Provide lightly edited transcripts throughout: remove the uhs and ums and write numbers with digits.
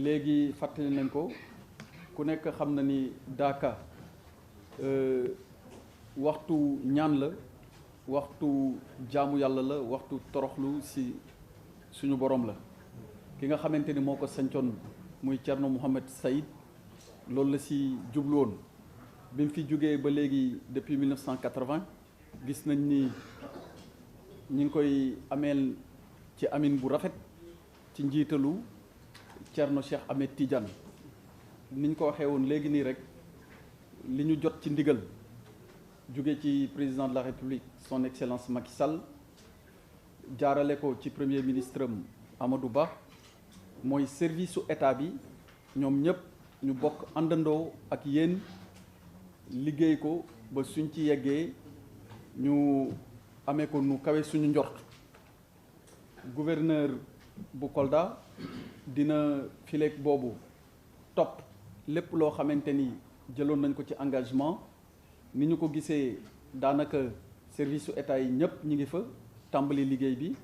léegi fàttali nañ ko ku nekk xam na ni Daaka waxtu ñaan la waxtu jaamu yàlla la waxtu toroxlu ci suñu borom la ki nga xamante ni moo ko sancoon muy Thierno Mohamed Saïd loolu la ci jublu woon bi mu fi jógee ba léegi depuis 1980 gis nañ ni ñi ngi koy ameel ci amin bu rafet ci njiitalu Thierno Cheikh Ahmed Tidiane ni ñu ko waxee woon léegi nii rek li ñu jot ci ndigal jóge ci président de la République son excellence Macky Sall jaarale ko ci premier ministre am Amadou Ba mooy service su état bi ñoom ñëpp ñu bokk àndandoo ak yéen liggéey ko ba suñ ci yeggee ñu amee ko nu kawe suñu njort gouverneur bu Kolda dina fileeg boobu topp lépp loo xamante ni jëloon nañ ko ci engagement ni ñu ko gisee daanaka service su état yi ñëpp ñi ngi fa tàmbali liggéey bi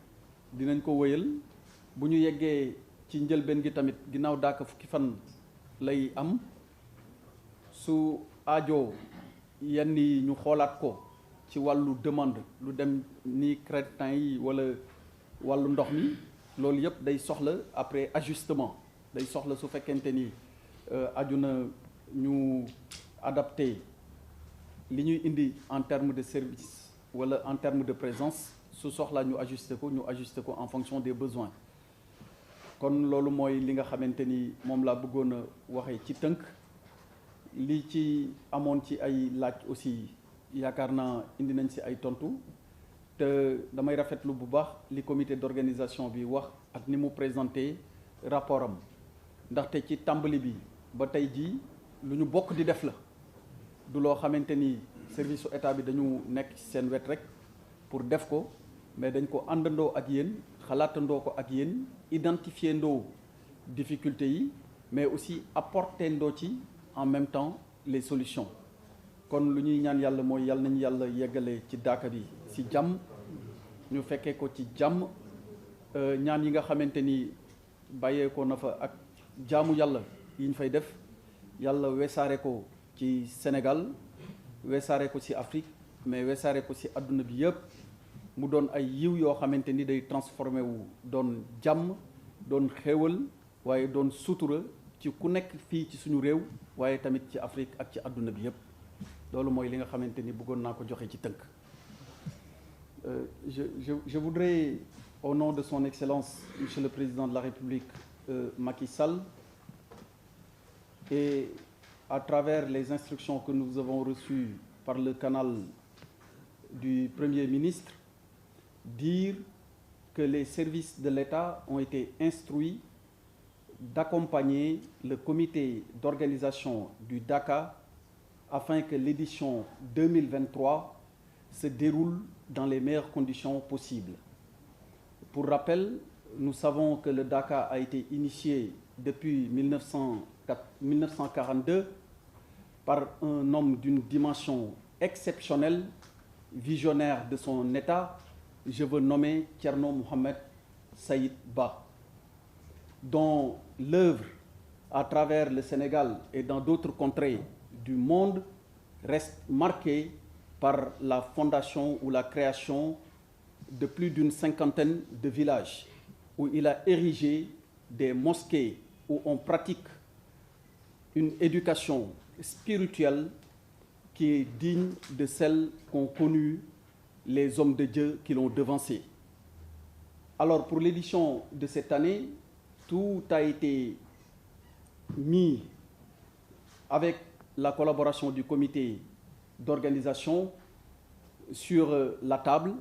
dinañ ko wëyal bu ñu yeggee ci njëlbeen gi tamit ginnaaw Daaka fukki fan lay am su aajo yenn yi ñu xoolaat ko ci wàllu demande lu dem ni créditants yi wala wàllu ndox mi loolu yëpp day soxla après ajustement day soxla su fekkente ni aju na ñu adapté li ñuy indi en terme de service wala en terme de présence su soxlaa ñu ajusté ko en fonction des besoins kon loolu mooy li nga xamante ni moom laa bëggoon a waxee ci tënk li ci amoon ci ay laaj aussi yaakaar naa indi nañ ci ay tontu te damay rafetlu bu baax li comité d'organisation bi wax ak ni mu présenté rapport am ndaxte ci tàmbali bi ba tey jii lu ñu bokk di def la du loo xamante ni service su état bi dañu nekk ci seen wet rek pour def ko mais dañ ko àndandoo ak yéen xalaatandoo ko ak yéen identifier ndoo difficultés yi mais aussi apporter ndoo ci en même temps les solutions kon lu ñuy ñaan yàlla mooy yàlla nañu yàlla yeggale ci Daaka bi ci jàmm ñu fekkee ko ci jàmm ñaan yi nga xamante ni bàyyeekoo na fa ak jaamu yàlla yi ñu fay def yàlla wesaare ko ci Sénégal wesaare ko ci Afrique mais wesaare ko ci àdduna bi yëpp mu doon ay yiw yoo xamante ni day transformé wu doon jàmm doon xéewal waaye doon sutura ci ku nekk fii ci suñu réew waaye tamit ci Afrique ak ci àdduna bi yëpp loolu mooy li nga xamante ni bëggoon naa ko joxe ci tënk. Je voudrais au nom de son excellence monsieur le président de la République Macky Sall et à travers les instructions que nous avons reçues par le canal du Premier ministre dire que les services de l'État ont été instruits d'accompagner le comité d'organisation du Daaka afin que l'édition 2023 se déroule dans les meilleures conditions possibles. Pour rappel, nous savons que le Daaka a été initié depuis 1942 par un homme d'une dimension exceptionnelle, visionnaire de son État, je veux nommer Thierno Mohamed Saïd Ba, dont l'œuvre à travers le Sénégal et dans d'autres contrées du monde reste marquée par la fondation ou la création de plus d'une cinquantaine de villages où il a érigé des mosquées où on pratique une éducation spirituelle qui est digne de celle qu'ont connue les hommes de Dieu qui l'ont devancé. Alors pour l'édition de cette année, tout a été mis avec la collaboration du comité d'organisation sur la table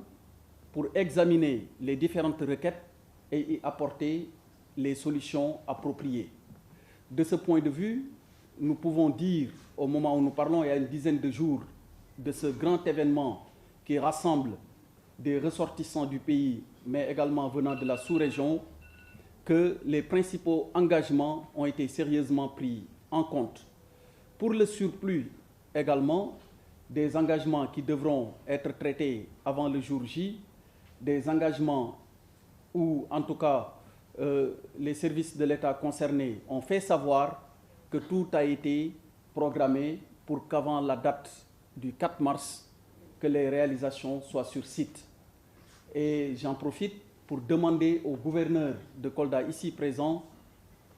pour examiner les différentes requêtes et y apporter les solutions appropriées. De ce point de vue, nous pouvons dire, au moment où nous parlons, il y a une dizaine de jours, de ce grand événement qui rassemble des ressortissants du pays, mais également venant de la sous-région, que les principaux engagements ont été sérieusement pris en compte. Pour le surplus également, des engagements qui devront être traités avant le jour J, des engagements ou en tout cas les services de l'État concernés ont fait savoir que tout a été programmé pour qu'avant la date du 4 mars, que les réalisations soient sur site. Et j'en profite pour demander au gouverneur de Kolda ici présent,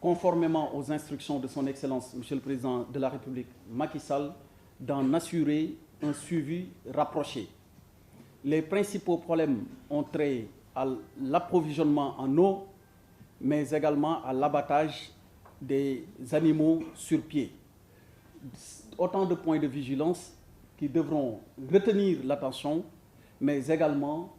conformément aux instructions de son Excellence, Monsieur le Président de la République, Macky Sall, d'en assurer un suivi rapproché. Les principaux problèmes ont trait à l'approvisionnement en eau, mais également à l'abattage des animaux sur pied. Autant de points de vigilance qui devront retenir l'attention, mais également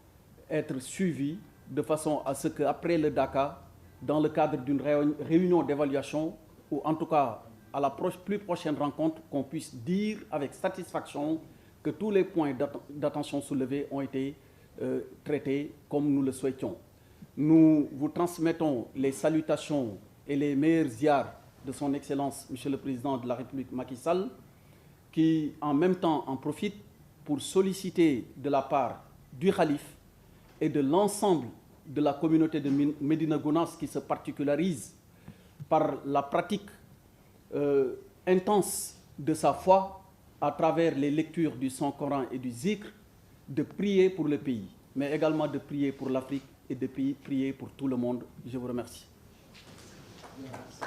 être suivis de façon à ce qu'après le Dakar, dans le cadre d'une réunion d'évaluation, ou en tout cas à la plus prochaine rencontre, qu'on puisse dire avec satisfaction que tous les points d'attention soulevés ont été traités comme nous le souhaitions. Nous vous transmettons les salutations et les meilleurs ziars de son Excellence, Monsieur le Président de la République Macky Sall, qui en même temps en profite pour solliciter de la part du Khalife et de l'ensemble de la communauté de Médina Gounass, qui se particularise par la pratique intense de sa foi à travers les lectures du Saint-Coran et du Zikr, de prier pour le pays, mais également de prier pour l'Afrique et de prier pour tout le monde. Je vous remercie. Merci.